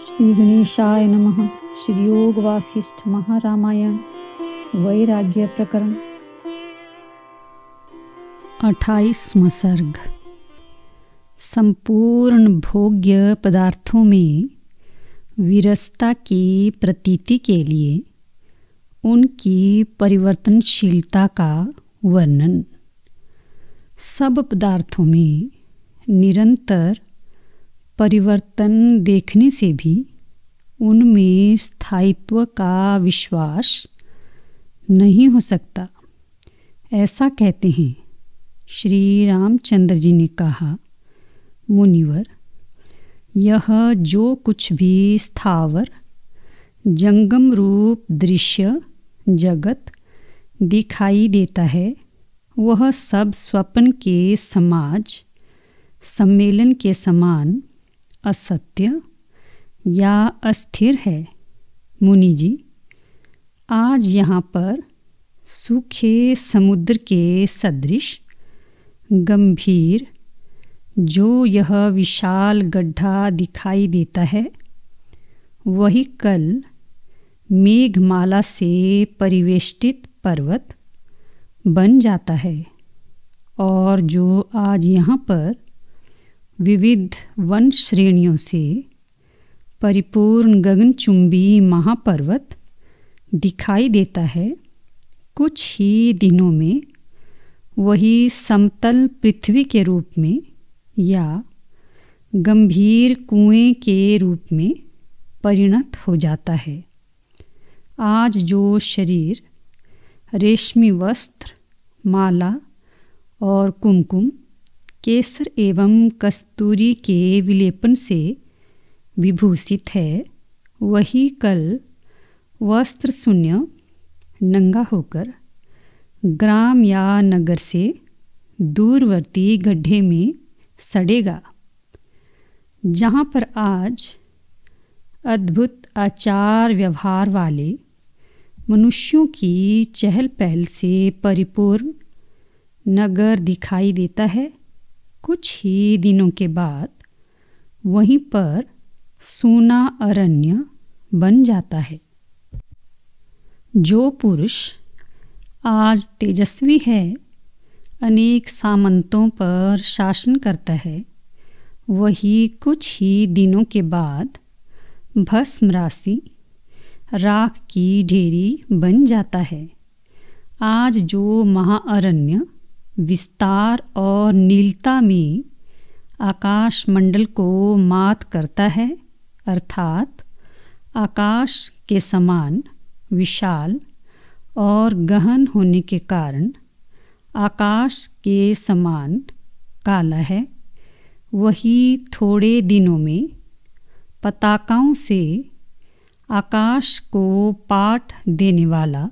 श्री गणेशाय नमः। श्री योग वासिष्ठ महारामायण वैराग्य प्रकरण 28वां सर्ग। संपूर्ण भोग्य पदार्थों में विरसता की प्रतीति के लिए उनकी परिवर्तनशीलता का वर्णन। सब पदार्थों में निरंतर परिवर्तन देखने से भी उनमें स्थायित्व का विश्वास नहीं हो सकता, ऐसा कहते हैं। श्री रामचंद्र जी ने कहा, मुनिवर, यह जो कुछ भी स्थावर जंगम रूप दृश्य जगत दिखाई देता है, वह सब स्वप्न के समाज सम्मेलन के समान असत्य या अस्थिर है। मुनि जी, आज यहाँ पर सूखे समुद्र के सदृश गंभीर जो यह विशाल गड्ढा दिखाई देता है, वही कल मेघमाला से परिवेष्टित पर्वत बन जाता है, और जो आज यहाँ पर विविध वन श्रेणियों से परिपूर्ण गगनचुंबी महापर्वत दिखाई देता है, कुछ ही दिनों में वही समतल पृथ्वी के रूप में या गंभीर कुएं के रूप में परिणत हो जाता है। आज जो शरीर रेशमी वस्त्र, माला और कुमकुम, केसर एवं कस्तूरी के विलेपन से विभूषित है, वही कल वस्त्र शून्य नंगा होकर ग्राम या नगर से दूरवर्ती गड्ढे में सड़ेगा। जहाँ पर आज अद्भुत आचार व्यवहार वाले मनुष्यों की चहल पहल से परिपूर्ण नगर दिखाई देता है, कुछ ही दिनों के बाद वहीं पर सूना अरण्य बन जाता है। जो पुरुष आज तेजस्वी है, अनेक सामंतों पर शासन करता है, वही कुछ ही दिनों के बाद भस्म राशि, राख की ढेरी बन जाता है। आज जो महाअरण्य विस्तार और नीलता में आकाश मंडल को मात करता है, अर्थात आकाश के समान विशाल और गहन होने के कारण आकाश के समान काला है, वही थोड़े दिनों में पताकाओं से आकाश को पाट देने वाला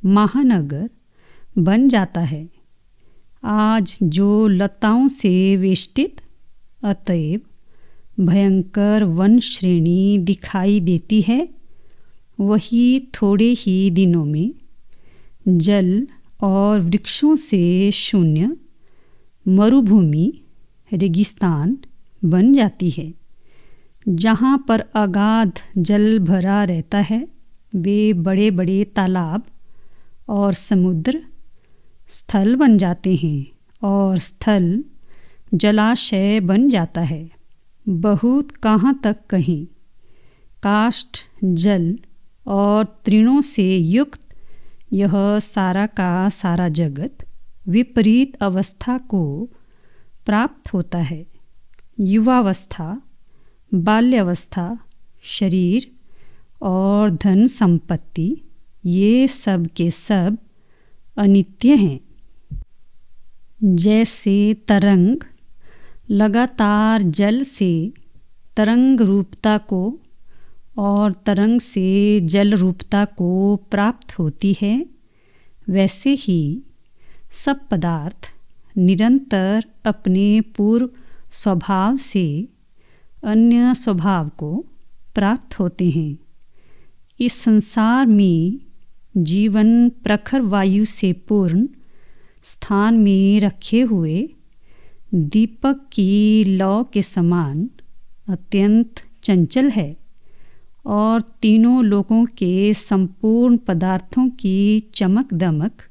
महानगर बन जाता है। आज जो लताओं से वेष्टित अतएव भयंकर वन श्रेणी दिखाई देती है, वही थोड़े ही दिनों में जल और वृक्षों से शून्य मरुभूमि रेगिस्तान बन जाती है। जहाँ पर अगाध जल भरा रहता है, वे बड़े बड़े तालाब और समुद्र स्थल बन जाते हैं, और स्थल जलाशय बन जाता है। बहुत कहाँ तक कहीं काष्ठ, जल और तृणों से युक्त यह सारा का सारा जगत विपरीत अवस्था को प्राप्त होता है। युवावस्था, बाल्यावस्था, शरीर और धन संपत्ति, ये सब के सब अनित्य हैं। जैसे तरंग लगातार जल से तरंग रूपता को और तरंग से जल रूपता को प्राप्त होती है, वैसे ही सब पदार्थ निरंतर अपने पूर्व स्वभाव से अन्य स्वभाव को प्राप्त होते हैं। इस संसार में जीवन प्रखर वायु से पूर्ण स्थान में रखे हुए दीपक की लौ के समान अत्यंत चंचल है। और तीनों लोकों के संपूर्ण पदार्थों की चमक दमक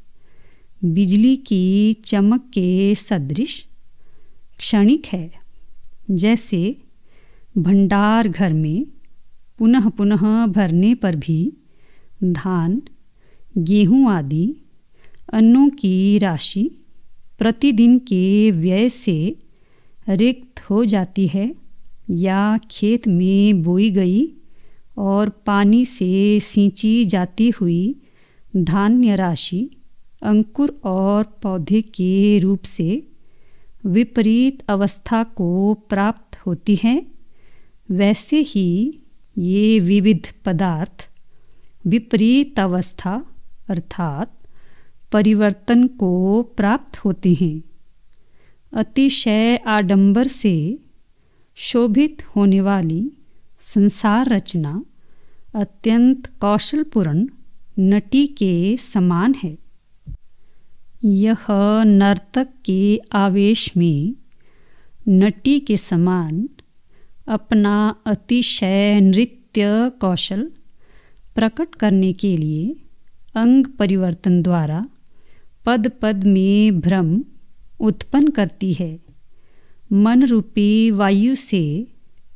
बिजली की चमक के सदृश क्षणिक है। जैसे भंडार घर में पुनः पुनः भरने पर भी धान, गेहूं आदि अन्नों की राशि प्रतिदिन के व्यय से रिक्त हो जाती है, या खेत में बोई गई और पानी से सींची जाती हुई धान्य राशि अंकुर और पौधे के रूप से विपरीत अवस्था को प्राप्त होती है, वैसे ही ये विविध पदार्थ विपरीत अवस्था अर्थात परिवर्तन को प्राप्त होते हैं। अतिशय आडंबर से शोभित होने वाली संसार रचना अत्यंत कौशलपूर्ण नटी के समान है। यह नर्तक के आवेश में नटी के समान अपना अतिशय नृत्य कौशल प्रकट करने के लिए अंग परिवर्तन द्वारा पद पद में भ्रम उत्पन्न करती है। मन रूपी वायु से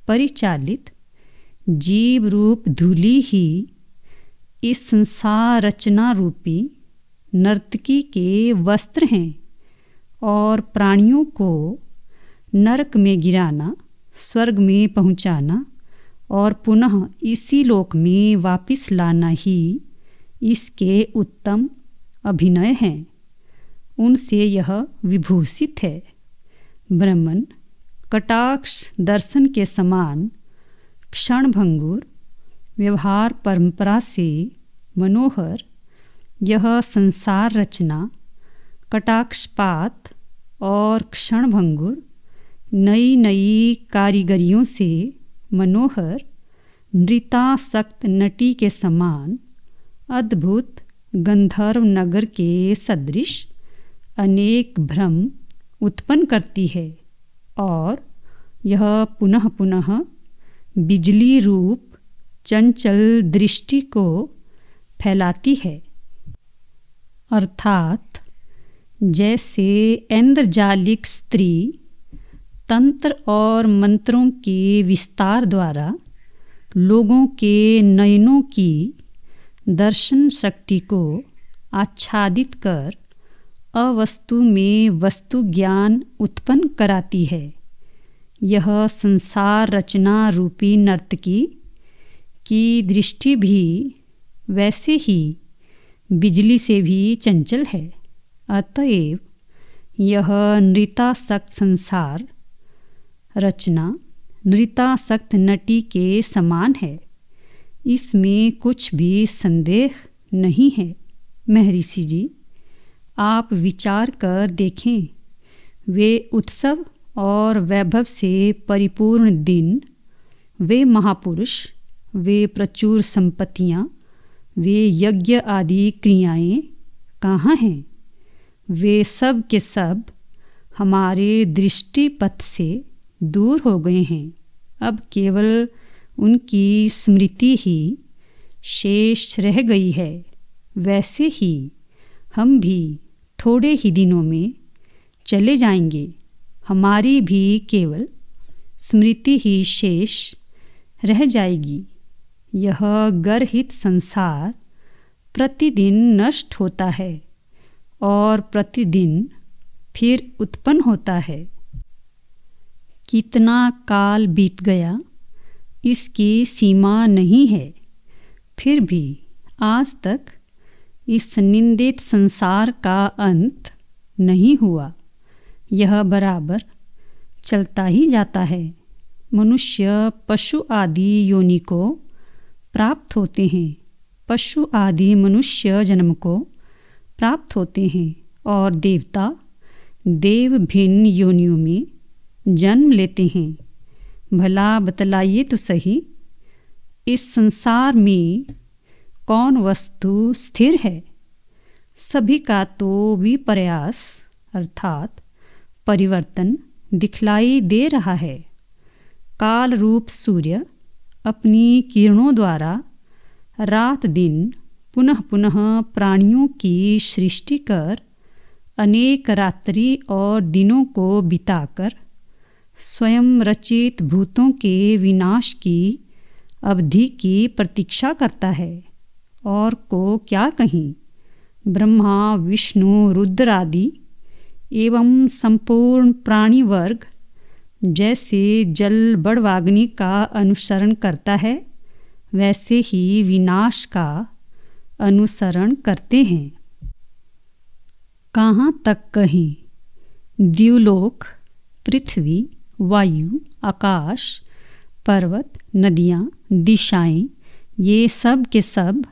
परिचालित जीव रूप धूलि ही इस संसार रचना रूपी नर्तकी के वस्त्र हैं, और प्राणियों को नरक में गिराना, स्वर्ग में पहुंचाना और पुनः इसी लोक में वापस लाना ही इसके उत्तम अभिनय हैं। उनसे यह विभूषित है। ब्रह्मन कटाक्ष दर्शन के समान क्षणभंगुर व्यवहार परंपरा से मनोहर यह संसार रचना कटाक्षपात और क्षणभंगुर नई नई कारीगरियों से मनोहर नृतासक्त नटी के समान अद्भुत गंधर्व नगर के सदृश अनेक भ्रम उत्पन्न करती है, और यह पुनः पुनः बिजली रूप चंचल दृष्टि को फैलाती है। अर्थात जैसे ऐन्द्रजालिक स्त्री तंत्र और मंत्रों के विस्तार द्वारा लोगों के नयनों की दर्शन शक्ति को आच्छादित कर अवस्तु में वस्तु ज्ञान उत्पन्न कराती है, यह संसार रचना रूपी नर्तकी की दृष्टि भी वैसे ही बिजली से भी चंचल है। अतएव यह नृतासक्त संसार रचना नृतासक्त नटी के समान है, इसमें कुछ भी संदेह नहीं है। महर्षि जी, आप विचार कर देखें, वे उत्सव और वैभव से परिपूर्ण दिन, वे महापुरुष, वे प्रचुर संपत्तियाँ, वे यज्ञ आदि क्रियाएं कहाँ हैं? वे सब के सब हमारे दृष्टिपथ से दूर हो गए हैं। अब केवल उनकी स्मृति ही शेष रह गई है। वैसे ही हम भी थोड़े ही दिनों में चले जाएंगे। हमारी भी केवल स्मृति ही शेष रह जाएगी। यह गर्हित संसार प्रतिदिन नष्ट होता है और प्रतिदिन फिर उत्पन्न होता है। कितना काल बीत गया इसकी सीमा नहीं है, फिर भी आज तक इस निंदित संसार का अंत नहीं हुआ। यह बराबर चलता ही जाता है। मनुष्य पशु आदि योनि को प्राप्त होते हैं, पशु आदि मनुष्य जन्म को प्राप्त होते हैं, और देवता देव भिन्न योनियों में जन्म लेते हैं। भला बतलाइए तो सही, इस संसार में कौन वस्तु स्थिर है? सभी का तो विपर्यास अर्थात परिवर्तन दिखलाई दे रहा है। काल रूप सूर्य अपनी किरणों द्वारा रात दिन पुनः पुनः प्राणियों की सृष्टि कर अनेक रात्रि और दिनों को बिताकर स्वयं रचित भूतों के विनाश की अवधि की प्रतीक्षा करता है। और को क्या कहीं, ब्रह्मा विष्णु रुद्र आदि एवं संपूर्ण प्राणी वर्ग जैसे जल बड़वाग्नि का अनुसरण करता है, वैसे ही विनाश का अनुसरण करते हैं। कहाँ तक कहें, द्युलोक, पृथ्वी, वायु, आकाश, पर्वत, नदियाँ, दिशाएं, ये सब के सब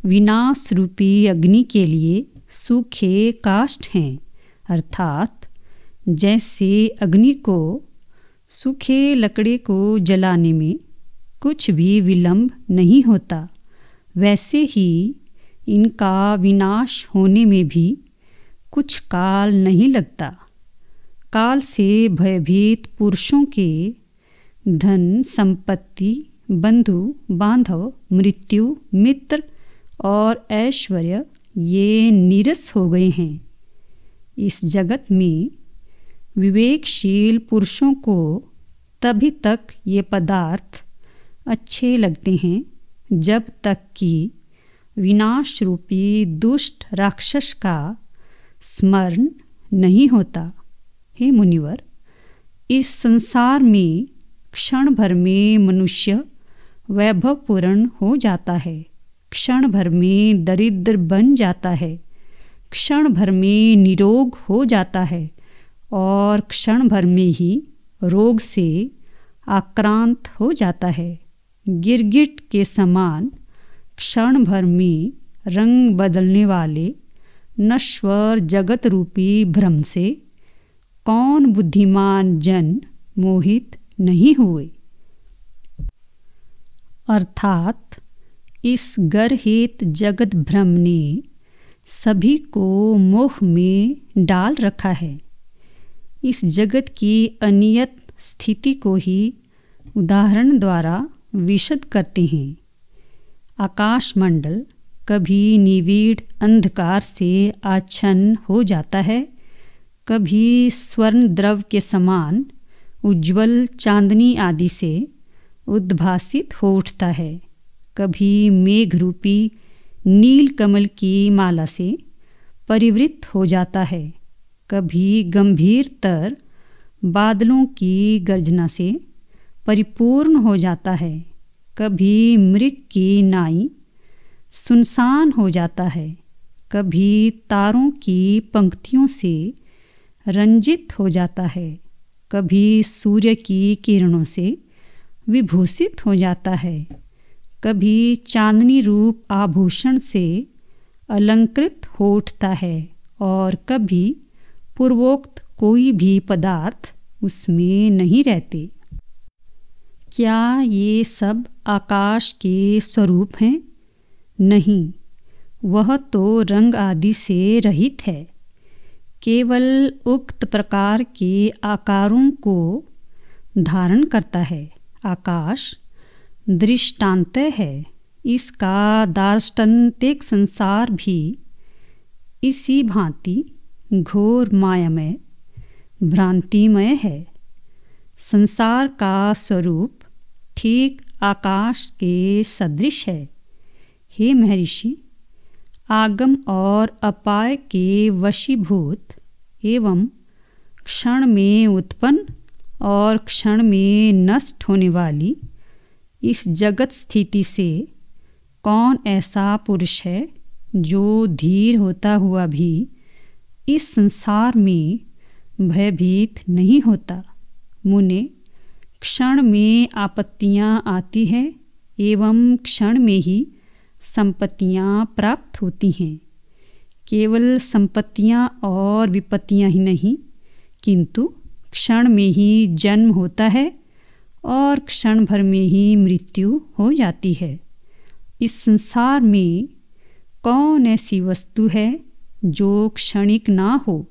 विनाश रूपी अग्नि के लिए सूखे काष्ठ हैं। अर्थात जैसे अग्नि को सूखे लकड़े को जलाने में कुछ भी विलंब नहीं होता, वैसे ही इनका विनाश होने में भी कुछ काल नहीं लगता। काल से भयभीत पुरुषों के धन संपत्ति, बंधु बांधव, मृत्यु, मित्र और ऐश्वर्य ये नीरस हो गए हैं। इस जगत में विवेकशील पुरुषों को तभी तक ये पदार्थ अच्छे लगते हैं जब तक कि विनाश रूपी दुष्ट राक्षस का स्मरण नहीं होता। हे मुनिवर, इस संसार में क्षण भर में मनुष्य वैभवपूर्ण हो जाता है, क्षण भर में दरिद्र बन जाता है, क्षण भर में निरोग हो जाता है और क्षण भर में ही रोग से आक्रांत हो जाता है। गिरगिट के समान क्षण भर में रंग बदलने वाले नश्वर जगत रूपी भ्रम से कौन बुद्धिमान जन मोहित नहीं हुए। अर्थात इस गर्हित जगत भ्रम ने सभी को मोह में डाल रखा है। इस जगत की अनियत स्थिति को ही उदाहरण द्वारा विशद करते हैं। आकाशमंडल कभी निविड़ अंधकार से आच्छन्न हो जाता है, कभी स्वर्ण द्रव के समान उज्ज्वल चांदनी आदि से उद्भासित हो उठता है, कभी मेघ रूपी नील कमल की माला से परिवृत हो जाता है, कभी गंभीरतर बादलों की गर्जना से परिपूर्ण हो जाता है, कभी मृग की नाई सुनसान हो जाता है, कभी तारों की पंक्तियों से रंजित हो जाता है, कभी सूर्य की किरणों से विभूषित हो जाता है, कभी चांदनी रूप आभूषण से अलंकृत हो उठता है और कभी पूर्वोक्त कोई भी पदार्थ उसमें नहीं रहते। क्या ये सब आकाश के स्वरूप हैं? नहीं, वह तो रंग आदि से रहित है। केवल उक्त प्रकार के आकारों को धारण करता है। आकाश दृष्टांत है, इसका दार्ष्टान्तिक संसार भी इसी भांति घोर मायामय भ्रांतिमय है। संसार का स्वरूप ठीक आकाश के सदृश है। हे महर्षि, आगम और अपाय के वशीभूत एवं क्षण में उत्पन्न और क्षण में नष्ट होने वाली इस जगत स्थिति से कौन ऐसा पुरुष है जो धीर होता हुआ भी इस संसार में भयभीत नहीं होता। मुने, क्षण में आपत्तियाँ आती हैं एवं क्षण में ही संपत्तियाँ प्राप्त होती हैं। केवल संपत्तियाँ और विपत्तियाँ ही नहीं, किंतु क्षण में ही जन्म होता है और क्षण भर में ही मृत्यु हो जाती है। इस संसार में कौन ऐसी वस्तु है जो क्षणिक ना हो,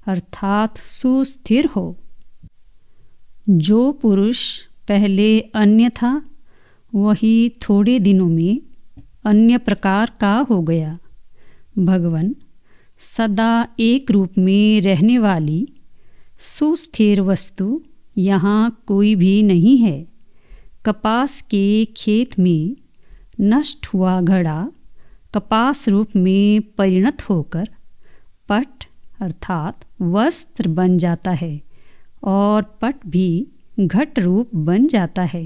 अर्थात सुस्थिर हो। जो पुरुष पहले अन्य था वही थोड़े दिनों में अन्य प्रकार का हो गया। भगवान सदा एक रूप में रहने वाली सुस्थिर वस्तु यहाँ कोई भी नहीं है। कपास के खेत में नष्ट हुआ घड़ा कपास रूप में परिणत होकर पट अर्थात वस्त्र बन जाता है और पट भी घट रूप बन जाता है।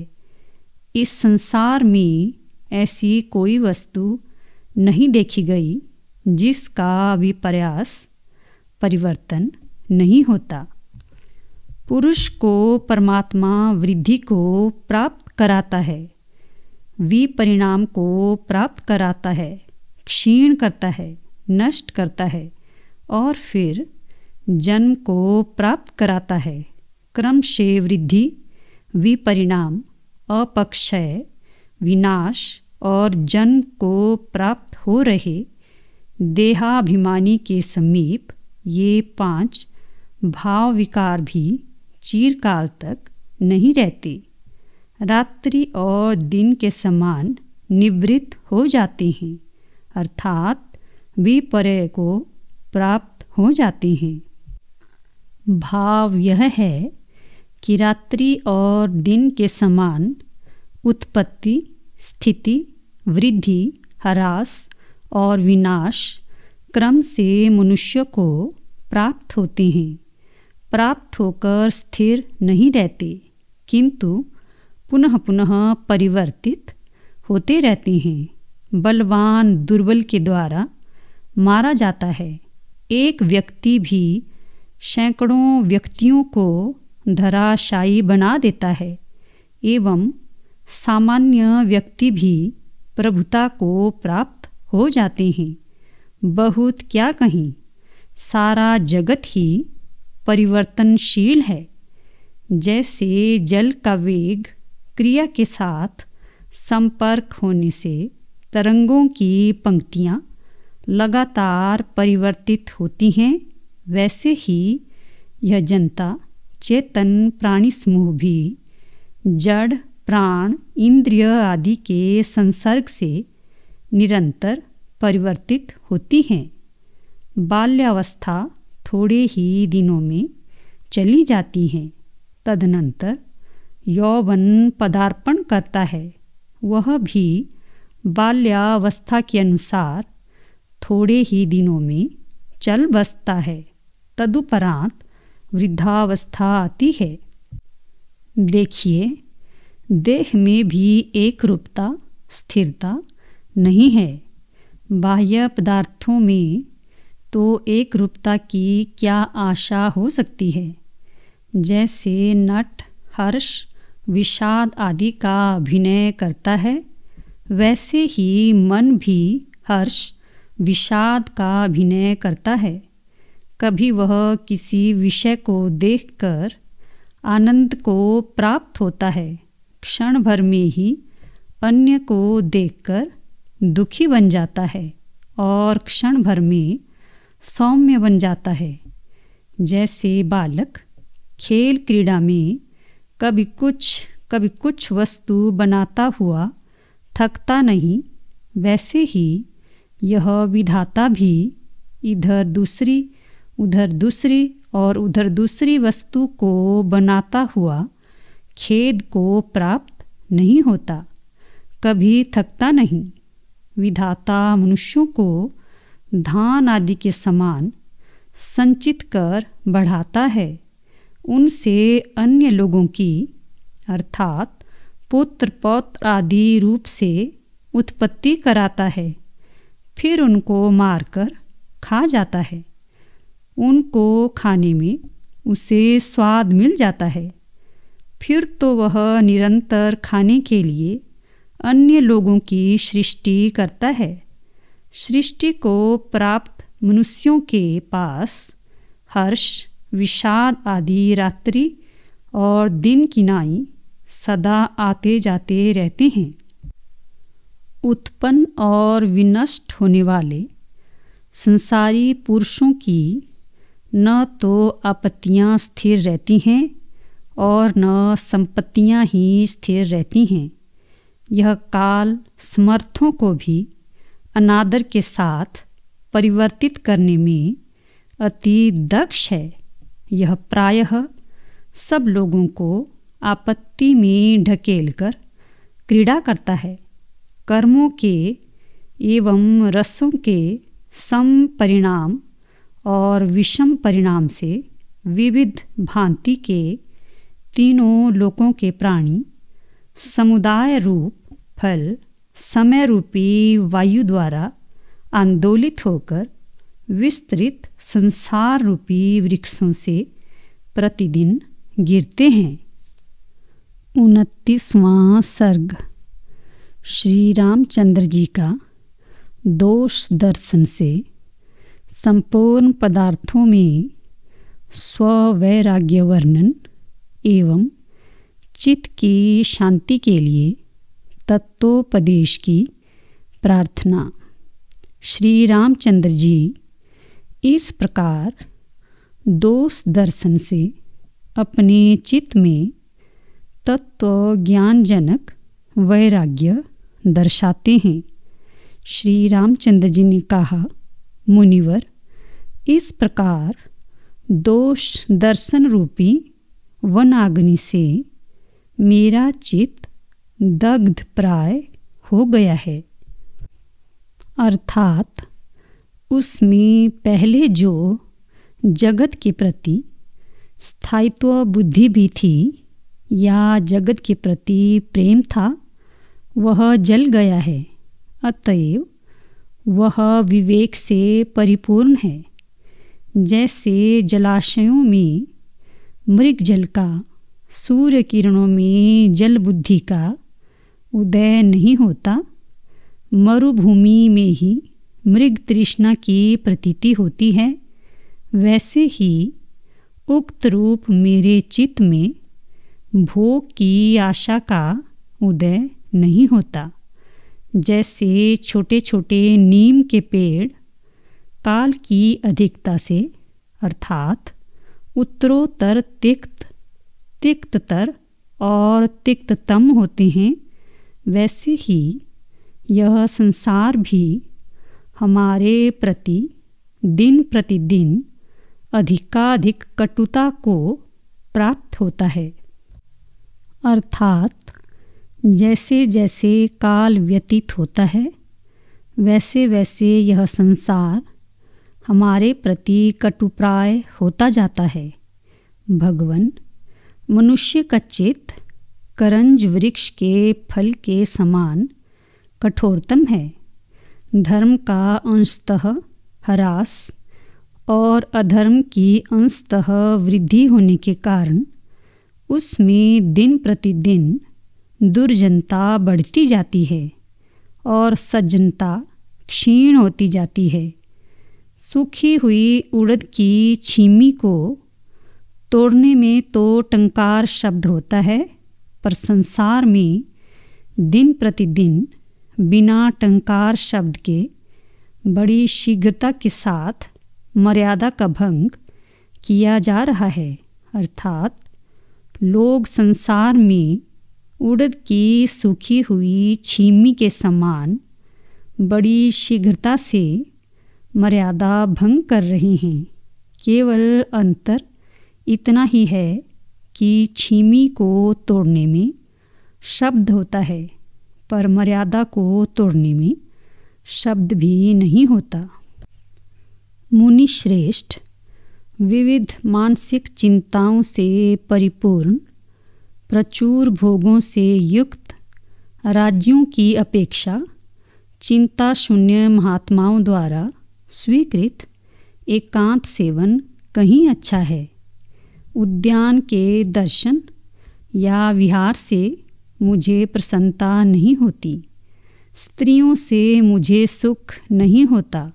इस संसार में ऐसी कोई वस्तु नहीं देखी गई जिसका विपर्यास परिवर्तन नहीं होता। पुरुष को परमात्मा वृद्धि को प्राप्त कराता है, विपरिणाम को प्राप्त कराता है, क्षीण करता है, नष्ट करता है और फिर जन्म को प्राप्त कराता है। क्रम से वृद्धि, विपरिणाम, अपक्षय, विनाश और जन्म को प्राप्त हो रहे देहाभिमानी के समीप ये 5 भाव विकार भी चिरकाल तक नहीं रहते। रात्रि और दिन के समान निवृत्त हो जाते हैं अर्थात विपर्य को प्राप्त हो जाते हैं। भाव यह है कि रात्रि और दिन के समान उत्पत्ति, स्थिति, वृद्धि, ह्रास और विनाश क्रम से मनुष्य को प्राप्त होते हैं। प्राप्त होकर स्थिर नहीं रहते किंतु पुनः पुनः परिवर्तित होते रहते हैं। बलवान दुर्बल के द्वारा मारा जाता है। एक व्यक्ति भी सैकड़ों व्यक्तियों को धराशायी बना देता है एवं सामान्य व्यक्ति भी प्रभुता को प्राप्त हो जाते हैं। बहुत क्या कहीं, सारा जगत ही परिवर्तनशील है। जैसे जल का वेग क्रिया के साथ संपर्क होने से तरंगों की पंक्तियाँ लगातार परिवर्तित होती हैं, वैसे ही यह जनता चेतन प्राणी समूह भी जड़, प्राण, इंद्रिय आदि के संसर्ग से निरंतर परिवर्तित होती हैं। बाल्यावस्था थोड़े ही दिनों में चली जाती है। तदनंतर यौवन पदार्पण करता है। वह भी बाल्यावस्था के अनुसार थोड़े ही दिनों में चल बसता है। तदुपरांत वृद्धावस्था आती है। देखिए, देह में भी एक रूपता, स्थिरता नहीं है। बाह्य पदार्थों में तो एक रूपता की क्या आशा हो सकती है। जैसे नट हर्ष, विषाद आदि का अभिनय करता है, वैसे ही मन भी हर्ष, विषाद का अभिनय करता है। कभी वह किसी विषय को देखकर आनंद को प्राप्त होता है, क्षण भर में ही अन्य को देखकर दुखी बन जाता है और क्षण भर में सौम्य बन जाता है। जैसे बालक खेल क्रीड़ा में कभी कुछ वस्तु बनाता हुआ थकता नहीं, वैसे ही यह विधाता भी इधर दूसरी, उधर दूसरी और उधर दूसरी वस्तु को बनाता हुआ खेद को प्राप्त नहीं होता, कभी थकता नहीं। विधाता मनुष्यों को धान आदि के समान संचित कर बढ़ाता है। उनसे अन्य लोगों की अर्थात पुत्र पौत्र आदि रूप से उत्पत्ति कराता है, फिर उनको मारकर खा जाता है। उनको खाने में उसे स्वाद मिल जाता है, फिर तो वह निरंतर खाने के लिए अन्य लोगों की सृष्टि करता है। सृष्टि को प्राप्त मनुष्यों के पास हर्ष, विषाद आदि रात्रि और दिन की नाई सदा आते जाते रहते हैं। उत्पन्न और विनष्ट होने वाले संसारी पुरुषों की न तो आपत्तियाँ स्थिर रहती हैं और न संपत्तियाँ ही स्थिर रहती हैं। यह काल समर्थों को भी अनादर के साथ परिवर्तित करने में अति दक्ष है। यह प्रायः सब लोगों को आपत्ति में ढकेलकर क्रीड़ा करता है। कर्मों के एवं रसों के सम परिणाम और विषम परिणाम से विविध भांति के तीनों लोकों के प्राणी समुदाय रूप फल समय रूपी वायु द्वारा आंदोलित होकर विस्तृत संसार रूपी वृक्षों से प्रतिदिन गिरते हैं। 29वां सर्ग। श्री रामचंद्र जी का दोष दर्शन से संपूर्ण पदार्थों में स्ववैराग्य वर्णन एवं चित्त की शांति के लिए तत्वोपदेश की प्रार्थना। श्री रामचंद्र जी इस प्रकार दोष दर्शन से अपने चित्त में तत्व ज्ञानजनक वैराग्य दर्शाते हैं। श्री रामचंद्र जी ने कहा, मुनिवर, इस प्रकार दोष दर्शन रूपी वनाग्नि से मेरा चित्त दग्ध प्राय हो गया है। अर्थात उसमें पहले जो जगत के प्रति स्थायित्व बुद्धि भी थी या जगत के प्रति प्रेम था, वह जल गया है। अतएव वह विवेक से परिपूर्ण है। जैसे जलाशयों में मृग जल का सूर्य किरणों में जल बुद्धि का उदय नहीं होता, मरुभूमि में ही मृग तृष्णा की प्रतीति होती है, वैसे ही उक्त रूप मेरे चित्त में भोग की आशा का उदय नहीं होता। जैसे छोटे छोटे नीम के पेड़ काल की अधिकता से अर्थात उत्तरोत्तर तिक्ततर और तिक्ततम होते हैं, वैसे ही यह संसार भी हमारे प्रति दिन प्रतिदिन अधिकाधिक कटुता को प्राप्त होता है। अर्थात जैसे जैसे काल व्यतीत होता है, वैसे वैसे यह संसार हमारे प्रति कटुप्राय होता जाता है। भगवन, मनुष्य का चित्त करंज वृक्ष के फल के समान कठोरतम है। धर्म का अंशतः ह्रास और अधर्म की अंशतः वृद्धि होने के कारण उसमें दिन प्रतिदिन दुर्जनता बढ़ती जाती है और सज्जनता क्षीण होती जाती है। सूखी हुई उड़द की छीमी को तोड़ने में तो टंकार शब्द होता है, पर संसार में दिन प्रतिदिन बिना टंकार शब्द के बड़ी शीघ्रता के साथ मर्यादा का भंग किया जा रहा है। अर्थात लोग संसार में उड़द की सूखी हुई छीमी के समान बड़ी शीघ्रता से मर्यादा भंग कर रहे हैं। केवल अंतर इतना ही है कि छीमी को तोड़ने में शब्द होता है, पर मर्यादा को तोड़ने में शब्द भी नहीं होता। मुनि श्रेष्ठ, विविध मानसिक चिंताओं से परिपूर्ण, प्रचुर भोगों से युक्त राज्यों की अपेक्षा चिंता शून्य महात्माओं द्वारा स्वीकृत एकांत सेवन कहीं अच्छा है। उद्यान के दर्शन या विहार से मुझे प्रसन्नता नहीं होती, स्त्रियों से मुझे सुख नहीं होता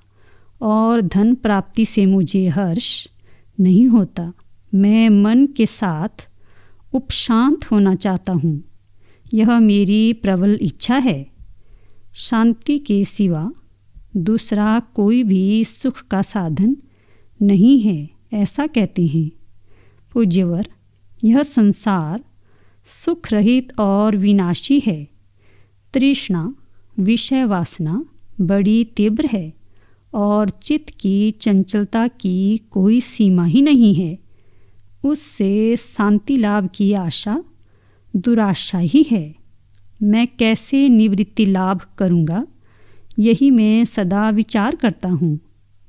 और धन प्राप्ति से मुझे हर्ष नहीं होता। मैं मन के साथ उपशांत होना चाहता हूँ, यह मेरी प्रबल इच्छा है। शांति के सिवा दूसरा कोई भी सुख का साधन नहीं है, ऐसा कहते हैं। पूज्यवर, यह संसार सुख रहित और विनाशी है, तृष्णा विषय वासना बड़ी तीव्र है और चित्त की चंचलता की कोई सीमा ही नहीं है। उससे शांति लाभ की आशा दुराशा ही है। मैं कैसे निवृत्ति लाभ करूँगा, यही मैं सदा विचार करता हूँ।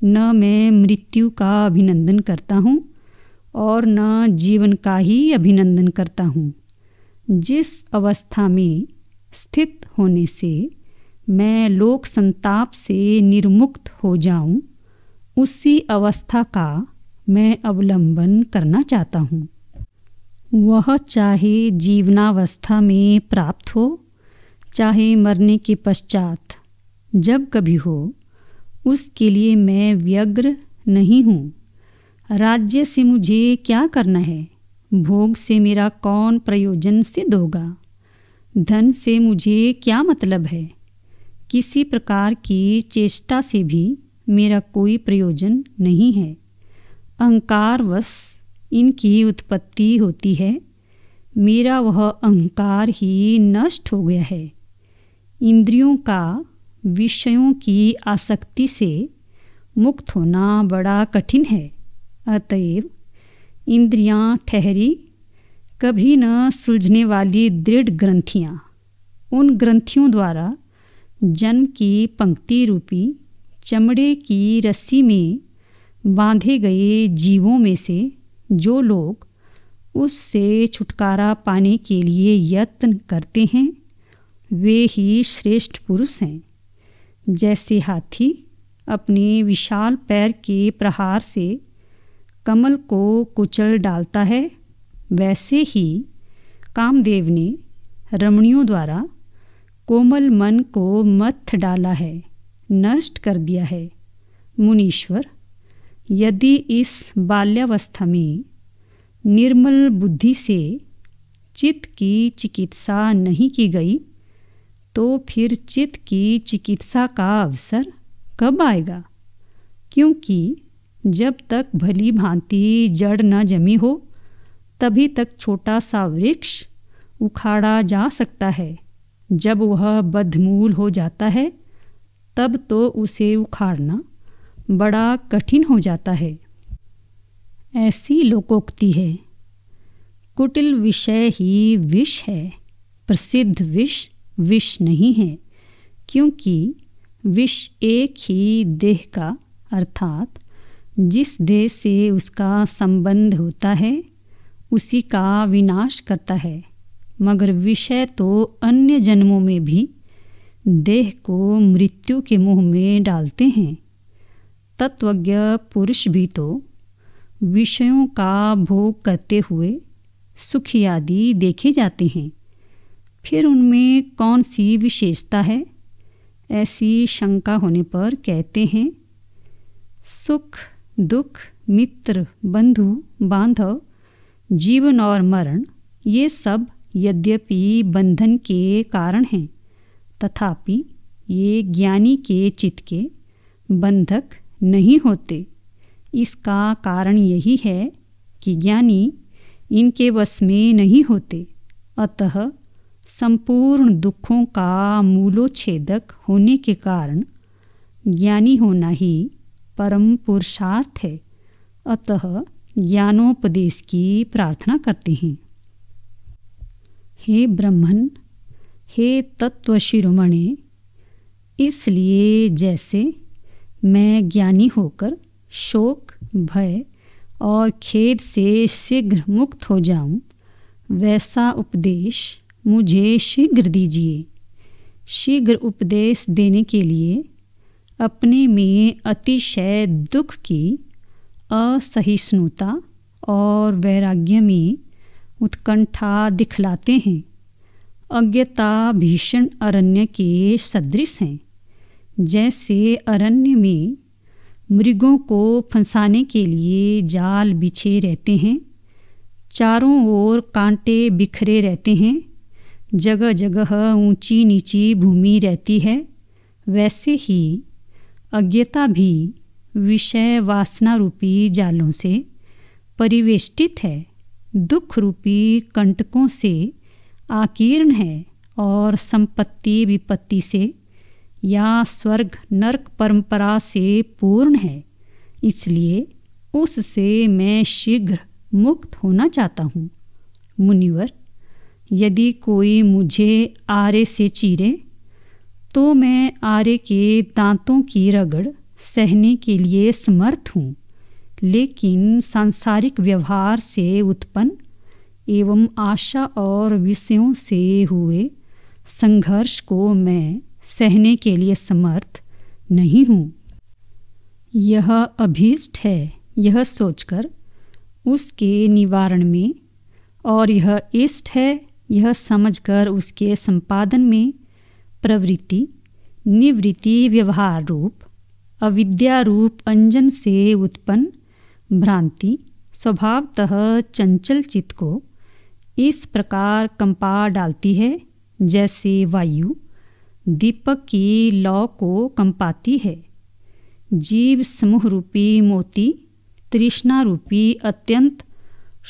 न मैं मृत्यु का अभिनंदन करता हूँ और न जीवन का ही अभिनंदन करता हूँ। जिस अवस्था में स्थित होने से मैं लोक संताप से निर्मुक्त हो जाऊँ, उसी अवस्था का मैं अवलंबन करना चाहता हूँ। वह चाहे जीवनावस्था में प्राप्त हो, चाहे मरने के पश्चात, जब कभी हो, उसके लिए मैं व्यग्र नहीं हूँ। राज्य से मुझे क्या करना है? भोग से मेरा कौन प्रयोजन सिद्ध होगा? धन से मुझे क्या मतलब है? किसी प्रकार की चेष्टा से भी मेरा कोई प्रयोजन नहीं है। अहंकारवश इनकी उत्पत्ति होती है। मेरा वह अहंकार ही नष्ट हो गया है। इंद्रियों का विषयों की आसक्ति से मुक्त होना बड़ा कठिन है। अतएव इंद्रियां ठहरी, कभी न सुलझने वाली दृढ़ ग्रंथियाँ, उन ग्रंथियों द्वारा जन्म की पंक्ति रूपी चमड़े की रस्सी में बांधे गए जीवों में से जो लोग उससे छुटकारा पाने के लिए यत्न करते हैं, वे ही श्रेष्ठ पुरुष हैं। जैसे हाथी अपने विशाल पैर के प्रहार से कमल को कुचल डालता है, वैसे ही कामदेव ने रमणियों द्वारा कोमल मन को मत्थ डाला है, नष्ट कर दिया है। मुनीश्वर, यदि इस बाल्यावस्था में निर्मल बुद्धि से चित्त की चिकित्सा नहीं की गई, तो फिर चित्त की चिकित्सा का अवसर कब आएगा? क्योंकि जब तक भली भांति जड़ न जमी हो, तभी तक छोटा सा वृक्ष उखाड़ा जा सकता है। जब वह बद्धमूल हो जाता है, तब तो उसे उखाड़ना बड़ा कठिन हो जाता है। ऐसी लोकोक्ति है, कुटिल विषय ही विष है, प्रसिद्ध विष विष नहीं है। क्योंकि विष एक ही देह का, अर्थात जिस देह से उसका संबंध होता है, उसी का विनाश करता है। मगर विषय तो अन्य जन्मों में भी देह को मृत्यु के मुँह में डालते हैं। तत्वज्ञ पुरुष भी तो विषयों का भोग करते हुए सुखी आदि देखे जाते हैं। फिर उनमें कौन सी विशेषता है? ऐसी शंका होने पर कहते हैं, सुख दुख, मित्र बंधु बांधव, जीवन और मरण, ये सब यद्यपि बंधन के कारण हैं, तथापि ये ज्ञानी के चित्त के बंधक नहीं होते। इसका कारण यही है कि ज्ञानी इनके वश में नहीं होते। अतः संपूर्ण दुखों का मूलोच्छेदक होने के कारण ज्ञानी होना ही परम पुरुषार्थ है। अतः ज्ञानोपदेश की प्रार्थना करते हैं। हे ब्रह्मन, हे तत्व शिरोमणि, इसलिए जैसे मैं ज्ञानी होकर शोक, भय और खेद से शीघ्र मुक्त हो जाऊं, वैसा उपदेश मुझे शीघ्र दीजिए। शीघ्र उपदेश देने के लिए अपने में अतिशय दुख की असहिष्णुता और वैराग्य में उत्कंठा दिखलाते हैं। अज्ञता भीषण अरण्य के सदृश हैं। जैसे अरण्य में मृगों को फंसाने के लिए जाल बिछे रहते हैं, चारों ओर कांटे बिखरे रहते हैं, जगह जगह ऊंची नीची भूमि रहती है, वैसे ही अज्ञता भी विषय वासना रूपी जालों से परिवेष्टित है, दुख रूपी कंटकों से आकीर्ण है और संपत्ति विपत्ति से या स्वर्ग नरक परंपरा से पूर्ण है, इसलिए उससे मैं शीघ्र मुक्त होना चाहता हूँ। मुनिवर, यदि कोई मुझे आरे से चीरे तो मैं आरे के दांतों की रगड़ सहने के लिए समर्थ हूँ, लेकिन सांसारिक व्यवहार से उत्पन्न एवं आशा और विषयों से हुए संघर्ष को मैं सहने के लिए समर्थ नहीं हूँ। यह अभीष्ट है, यह सोचकर उसके निवारण में, और यह इष्ट है, यह समझकर उसके संपादन में प्रवृत्ति निवृत्ति व्यवहार रूप अविद्या रूप अंजन से उत्पन्न भ्रांति स्वभावतः चंचल चित्त को इस प्रकार कंपा डालती है जैसे वायु दीपक की लौ को कंपाती है। जीव समूह रूपी मोती तृष्णा रूपी अत्यंत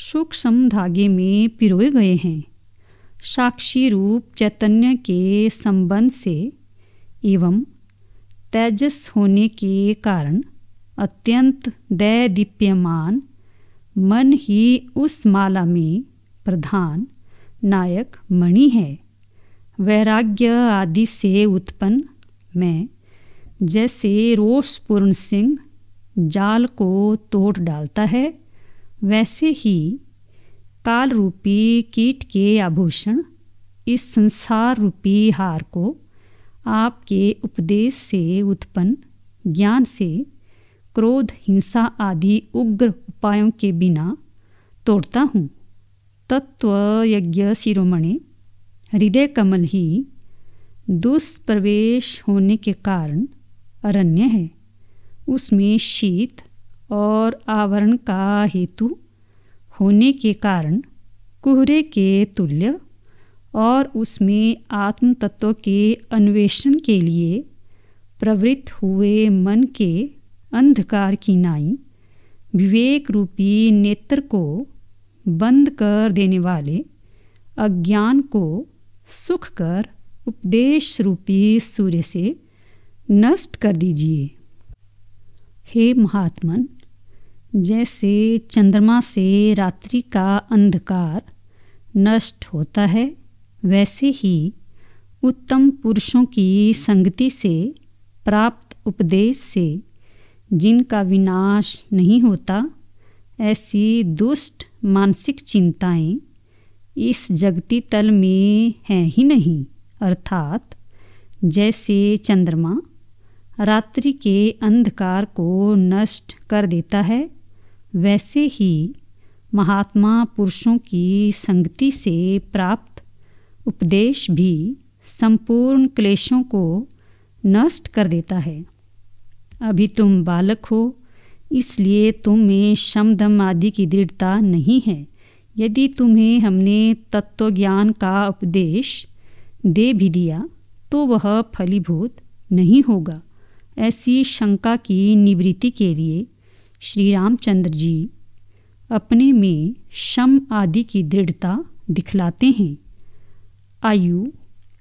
सूक्ष्म धागे में पिरोए गए हैं। साक्षी रूप चैतन्य के संबंध से एवं तेजस होने के कारण अत्यंत दैदीप्यमान मन ही उस माला में प्रधान नायक मणि है। वैराग्य आदि से उत्पन्न मैं जैसे रोषपूर्ण सिंह जाल को तोड़ डालता है, वैसे ही काल रूपी कीट के आभूषण इस संसार रूपी हार को आपके उपदेश से उत्पन्न ज्ञान से क्रोध हिंसा आदि उग्र उपायों के बिना तोड़ता हूँ। तत्व यज्ञ शिरोमणि हृदय कमल ही दुष्प्रवेश होने के कारण अरण्य है। उसमें शीत और आवरण का हेतु होने के कारण कुहरे के तुल्य, और उसमें आत्म तत्व के अन्वेषण के लिए प्रवृत्त हुए मन के अंधकार की नाई विवेक रूपी नेत्र को बंद कर देने वाले अज्ञान को सुख कर उपदेश रूपी सूर्य से नष्ट कर दीजिए। हे महात्मन, जैसे चंद्रमा से रात्रि का अंधकार नष्ट होता है, वैसे ही उत्तम पुरुषों की संगति से प्राप्त उपदेश से जिनका विनाश नहीं होता, ऐसी दुष्ट मानसिक चिंताएं इस जगती तल में हैं ही नहीं। अर्थात जैसे चंद्रमा रात्रि के अंधकार को नष्ट कर देता है, वैसे ही महात्मा पुरुषों की संगति से प्राप्त उपदेश भी संपूर्ण क्लेशों को नष्ट कर देता है। अभी तुम बालक हो, इसलिए तुम में शम दम आदि की दृढ़ता नहीं है। यदि तुम्हें हमने तत्व ज्ञान का उपदेश दे भी दिया तो वह फलीभूत नहीं होगा। ऐसी शंका की निवृत्ति के लिए श्री रामचंद्र जी अपने में शम आदि की दृढ़ता दिखलाते हैं। आयु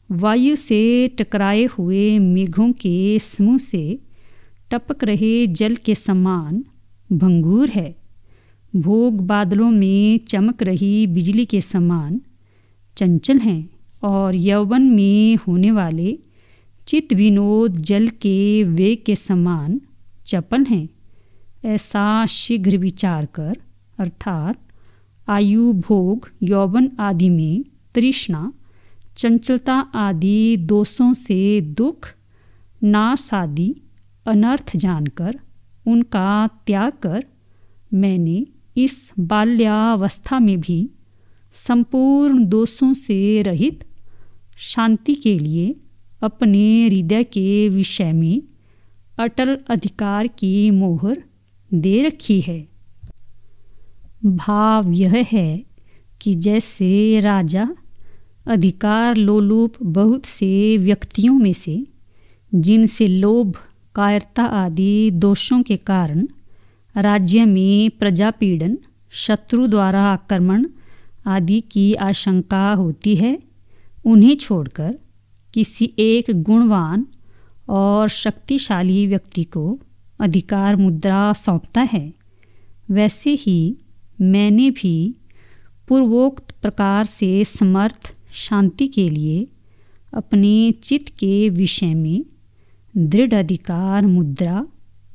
वायु से टकराए हुए मेघों के समूह से टपक रहे जल के समान भंगुर है। भोग बादलों में चमक रही बिजली के समान चंचल हैं, और यौवन में होने वाले चित्त विनोद जल के वेग के समान चपल हैं। ऐसा शीघ्र विचार कर, अर्थात आयु भोग यौवन आदि में तृष्णा चंचलता आदि दोषों से दुख नाश आदि अनर्थ जानकर उनका त्याग कर, मैंने इस बाल्यावस्था में भी संपूर्ण दोषों से रहित शांति के लिए अपने हृदय के विषय में अटल अधिकार की मोहर दे रखी है। भाव यह है कि जैसे राजा अधिकार लोलुप बहुत से व्यक्तियों में से, जिनसे लोभ कायरता आदि दोषों के कारण राज्य में प्रजापीड़न शत्रु द्वारा आक्रमण आदि की आशंका होती है, उन्हें छोड़कर किसी एक गुणवान और शक्तिशाली व्यक्ति को अधिकार मुद्रा सौंपता है, वैसे ही मैंने भी पूर्वोक्त प्रकार से समर्थ शांति के लिए अपने चित्त के विषय में दृढ़ अधिकार मुद्रा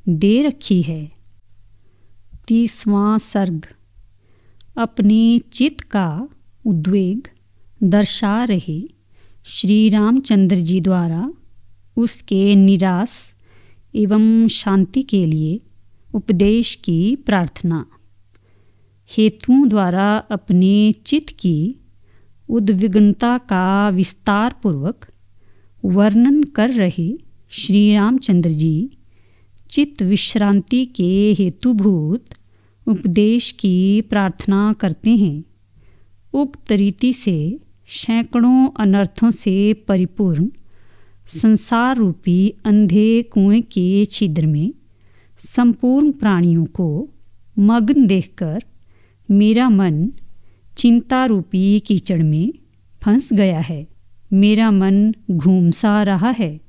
दे रखी है। 30वां सर्ग। अपने चित्त का उद्वेग दर्शा रहे श्री रामचंद्र जी द्वारा उसके निराश एवं शांति के लिए उपदेश की प्रार्थना। हेतुओं द्वारा अपने चित्त की उद्विग्नता का विस्तार पूर्वक वर्णन कर रहे श्री रामचंद्र जी चित्त विश्रांति के हेतुभूत उपदेश की प्रार्थना करते हैं। उक्त रीति से सैकड़ों अनर्थों से परिपूर्ण संसार रूपी अंधे कुएं के छिद्र में संपूर्ण प्राणियों को मग्न देखकर मेरा मन चिंता रूपी कीचड़ में फंस गया है। मेरा मन घूम सा रहा है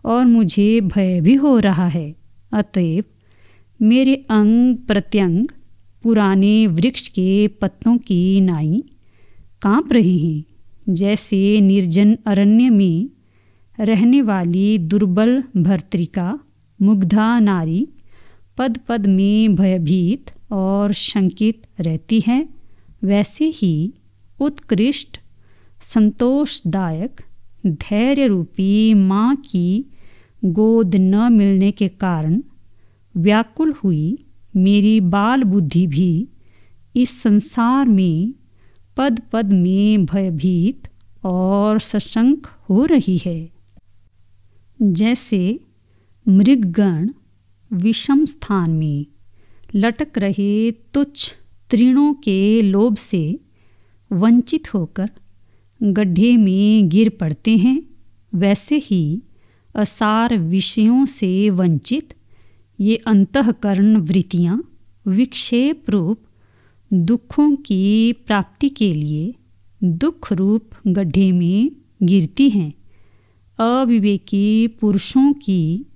और मुझे भय भी हो रहा है। अतएव मेरे अंग प्रत्यंग पुराने वृक्ष के पत्तों की नाई काँप रहे हैं। जैसे निर्जन अरण्य में रहने वाली दुर्बल भर्तृका मुग्धा नारी पद पद में भयभीत और शंकित रहती है, वैसे ही उत्कृष्ट संतोषदायक धैर्य रूपी माँ की गोद न मिलने के कारण व्याकुल हुई मेरी बाल बुद्धि भी इस संसार में पद पद में भयभीत और सशंक हो रही है। जैसे मृगगण विषम स्थान में लटक रहे तुच्छ तृणों के लोभ से वंचित होकर गड्ढे में गिर पड़ते हैं, वैसे ही असार विषयों से वंचित ये अंतःकरण वृत्तियाँ विक्षेप रूप दुखों की प्राप्ति के लिए दुख रूप गड्ढे में गिरती हैं। अविवेकी पुरुषों की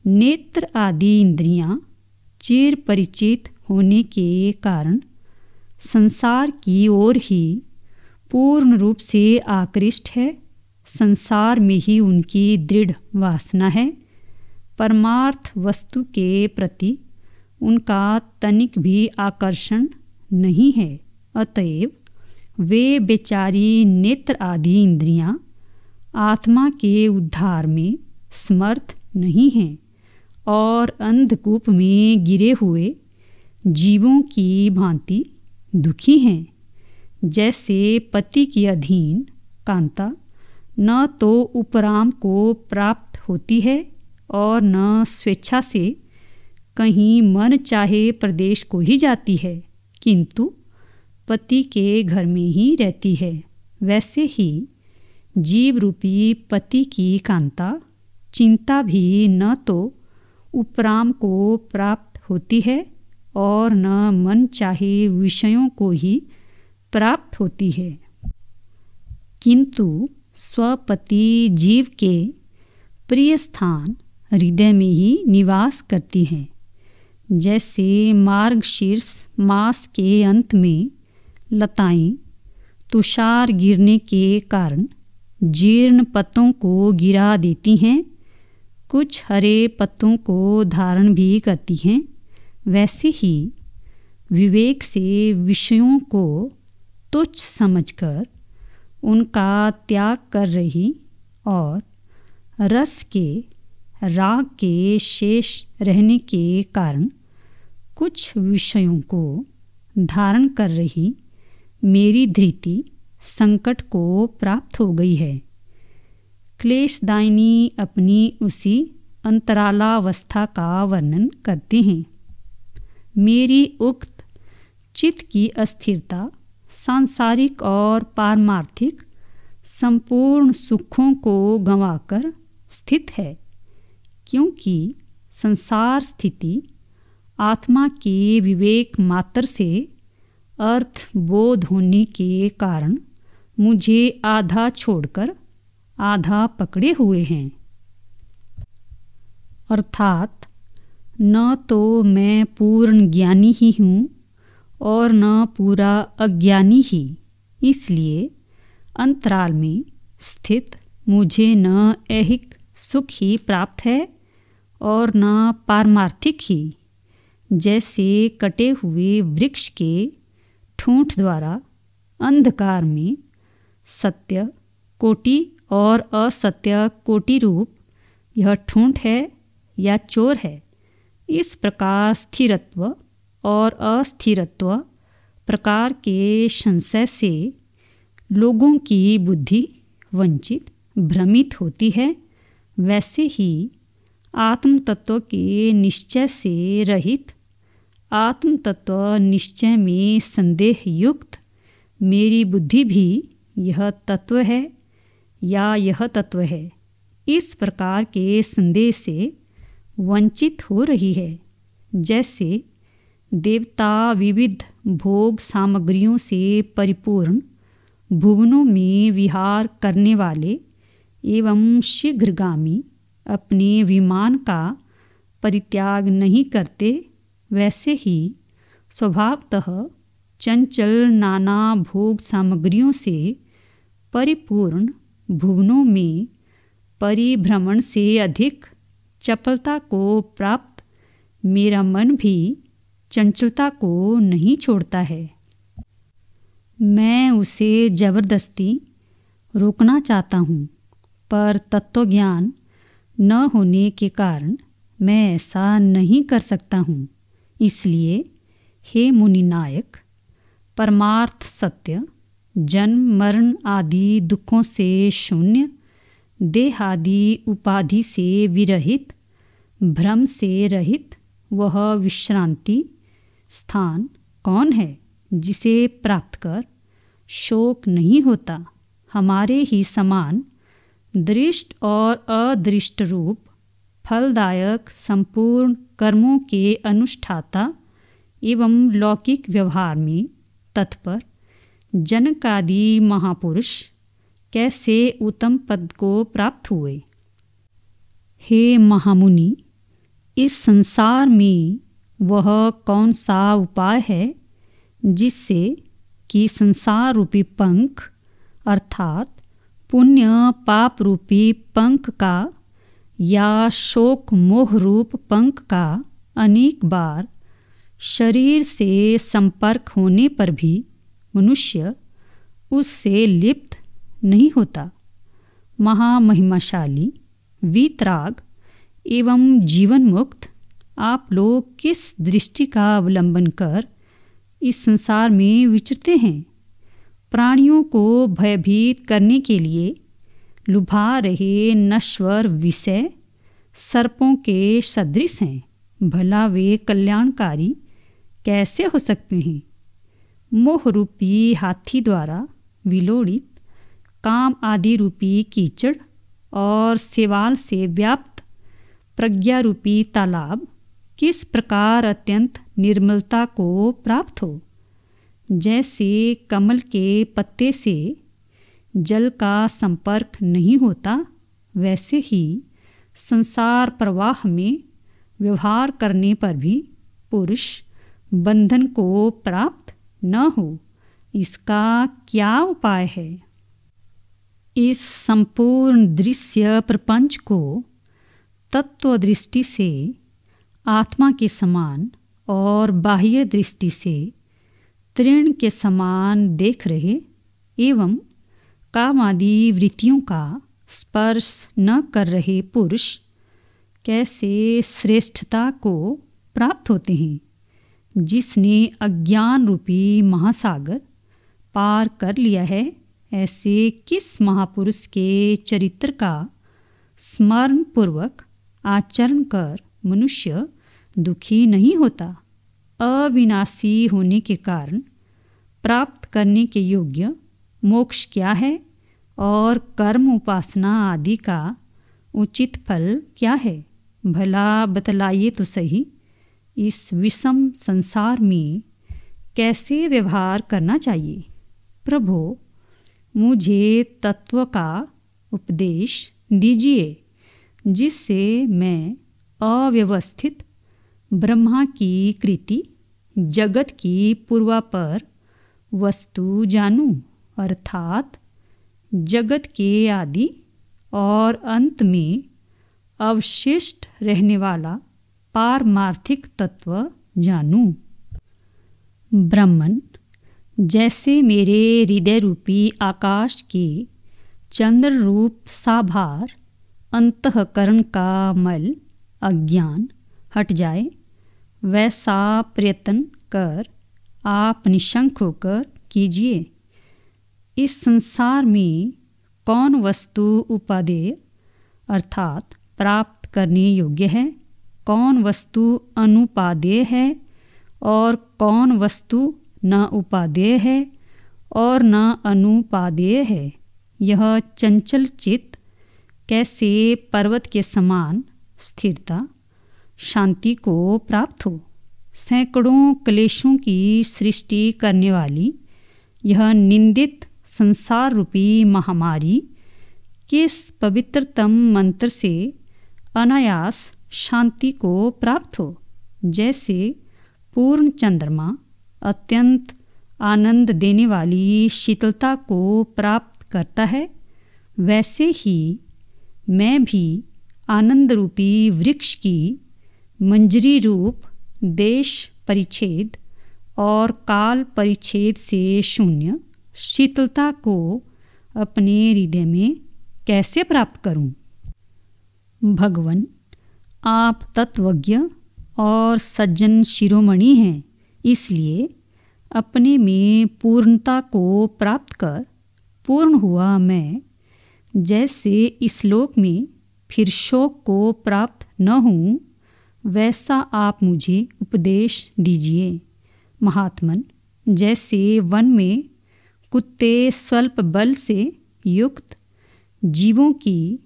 नेत्र आदि इंद्रियां चिर परिचित होने के कारण संसार की ओर ही पूर्ण रूप से आकृष्ट है। संसार में ही उनकी दृढ़ वासना है। परमार्थ वस्तु के प्रति उनका तनिक भी आकर्षण नहीं है। अतएव वे बेचारी नेत्र आदि इंद्रियां आत्मा के उद्धार में समर्थ नहीं हैं और अंधकूप में गिरे हुए जीवों की भांति दुखी हैं। जैसे पति की अधीन कांता न तो उपराम को प्राप्त होती है और न स्वेच्छा से कहीं मन चाहे प्रदेश को ही जाती है, किंतु पति के घर में ही रहती है, वैसे ही जीव रूपी पति की कांता चिंता भी न तो उपराम को प्राप्त होती है और न मन चाहे विषयों को ही प्राप्त होती है, किंतु स्वपति जीव के प्रिय स्थान हृदय में ही निवास करती हैं। जैसे मार्गशीर्ष मास के अंत में लताएं तुषार गिरने के कारण जीर्ण पत्तों को गिरा देती हैं, कुछ हरे पत्तों को धारण भी करती हैं, वैसे ही विवेक से विषयों को तुच्छ समझकर उनका त्याग कर रही और रस के राग के शेष रहने के कारण कुछ विषयों को धारण कर रही मेरी धृति संकट को प्राप्त हो गई है। क्लेशदायिनी अपनी उसी अंतरालावस्था का वर्णन करते हैं। मेरी उक्त चित्त की अस्थिरता सांसारिक और पारमार्थिक संपूर्ण सुखों को गंवाकर स्थित है, क्योंकि संसार स्थिति आत्मा के विवेक मात्र से अर्थ बोध होने के कारण मुझे आधा छोड़कर आधा पकड़े हुए हैं। अर्थात न तो मैं पूर्ण ज्ञानी ही हूँ और न पूरा अज्ञानी ही। इसलिए अंतराल में स्थित मुझे न ऐहिक सुख ही प्राप्त है और न पारमार्थिक ही। जैसे कटे हुए वृक्ष के ठूंठ द्वारा अंधकार में सत्य कोटि और असत्य कोटि रूप यह ठूंठ है या चोर है, इस प्रकार स्थिरत्व और अस्थिरत्व प्रकार के संशय से लोगों की बुद्धि वंचित भ्रमित होती है, वैसे ही आत्म तत्व के निश्चय से रहित, आत्म तत्व निश्चय में संदेह युक्त मेरी बुद्धि भी यह तत्व है या यह तत्व है, इस प्रकार के संदेह से वंचित हो रही है। जैसे देवता विविध भोग सामग्रियों से परिपूर्ण भुवनों में विहार करने वाले एवं शीघ्रगामी अपने विमान का परित्याग नहीं करते, वैसे ही स्वभावतः चंचल नाना भोग सामग्रियों से परिपूर्ण भुवनों में परिभ्रमण से अधिक चपलता को प्राप्त मेरा मन भी चंचलता को नहीं छोड़ता है। मैं उसे जबरदस्ती रोकना चाहता हूँ, पर तत्वज्ञान न होने के कारण मैं ऐसा नहीं कर सकता हूँ। इसलिए हे मुनिनायक, परमार्थ सत्य जन्म मरण आदि दुखों से शून्य, देहादि उपाधि से विरहित, भ्रम से रहित वह विश्रांति स्थान कौन है जिसे प्राप्त कर शोक नहीं होता। हमारे ही समान दृष्ट और अदृष्ट रूप फलदायक संपूर्ण कर्मों के अनुष्ठाता एवं लौकिक व्यवहार में तत्पर जनकादि महापुरुष कैसे उत्तम पद को प्राप्त हुए। हे महामुनि, इस संसार में वह कौन सा उपाय है जिससे कि संसार रूपी पंख अर्थात पुण्य पाप रूपी पंख का या शोक मोह रूप पंख का अनेक बार शरीर से संपर्क होने पर भी मनुष्य उससे लिप्त नहीं होता। महामहिमाशाली वीतराग एवं जीवन मुक्त आप लोग किस दृष्टि का अवलंबन कर इस संसार में विचरते हैं? प्राणियों को भयभीत करने के लिए लुभा रहे नश्वर विषय सर्पों के सदृश हैं। भला वे कल्याणकारी कैसे हो सकते हैं? मोह रूपी हाथी द्वारा विलोड़ित काम आदि रूपी कीचड़ और सेवाल से व्याप्त प्रज्ञा रूपी तालाब किस प्रकार अत्यंत निर्मलता को प्राप्त हो। जैसे कमल के पत्ते से जल का संपर्क नहीं होता, वैसे ही संसार प्रवाह में व्यवहार करने पर भी पुरुष बंधन को प्राप्त न हो। इसका क्या उपाय है? इस संपूर्ण दृश्य प्रपंच को तत्व दृष्टि से आत्मा के समान और बाह्य दृष्टि से तृण के समान देख रहे एवं कामादि वृत्तियों का स्पर्श न कर रहे पुरुष कैसे श्रेष्ठता को प्राप्त होते हैं? जिसने अज्ञान रूपी महासागर पार कर लिया है, ऐसे किस महापुरुष के चरित्र का स्मरण पूर्वक आचरण कर मनुष्य दुखी नहीं होता। अविनाशी होने के कारण प्राप्त करने के योग्य मोक्ष क्या है और कर्म उपासना आदि का उचित फल क्या है? भला बतलाइए तो सही, इस विषम संसार में कैसे व्यवहार करना चाहिए? प्रभो, मुझे तत्व का उपदेश दीजिए, जिससे मैं अव्यवस्थित ब्रह्मा की कृति, जगत की पूर्वापर वस्तु जानूं, अर्थात जगत के आदि और अंत में अवशिष्ट रहने वाला पारमार्थिक तत्व जानूं। ब्रह्मन जैसे मेरे हृदय रूपी आकाश के चंद्र रूप साभार अंतःकरण का मल अज्ञान हट जाए, वैसा प्रयत्न कर आप निशंक होकर कीजिए। इस संसार में कौन वस्तु उपादेय अर्थात प्राप्त करने योग्य है, कौन वस्तु अनुपादेय है और कौन वस्तु न उपादेय है और न अनुपादेय है। यह चंचल चित्त कैसे पर्वत के समान स्थिरता, शांति को प्राप्त हो। सैकड़ों क्लेशों की सृष्टि करने वाली यह निंदित संसार रूपी महामारी किस पवित्रतम मंत्र से अनायास शांति को प्राप्त हो। जैसे पूर्ण चंद्रमा अत्यंत आनंद देने वाली शीतलता को प्राप्त करता है, वैसे ही मैं भी आनंद रूपी वृक्ष की मंजरी रूप देश परिच्छेद और काल परिच्छेद से शून्य शीतलता को अपने हृदय में कैसे प्राप्त करूं। भगवन आप तत्वज्ञ और सज्जन शिरोमणि हैं, इसलिए अपने में पूर्णता को प्राप्त कर पूर्ण हुआ मैं जैसे इस लोक में फिर शोक को प्राप्त न हूँ, वैसा आप मुझे उपदेश दीजिए। महात्मन जैसे वन में कुत्ते स्वल्प बल से युक्त जीवों की,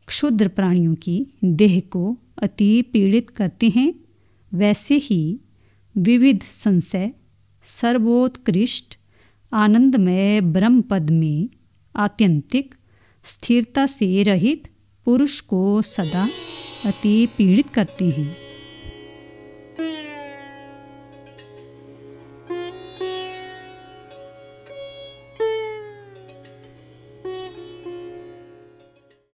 क्षुद्र प्राणियों की देह को अति पीड़ित करते हैं, वैसे ही विविध संशय सर्वोत्कृष्ट आनंदमय ब्रह्म पद में आत्यंतिक स्थिरता से रहित पुरुष को सदा अति पीड़ित करते हैं।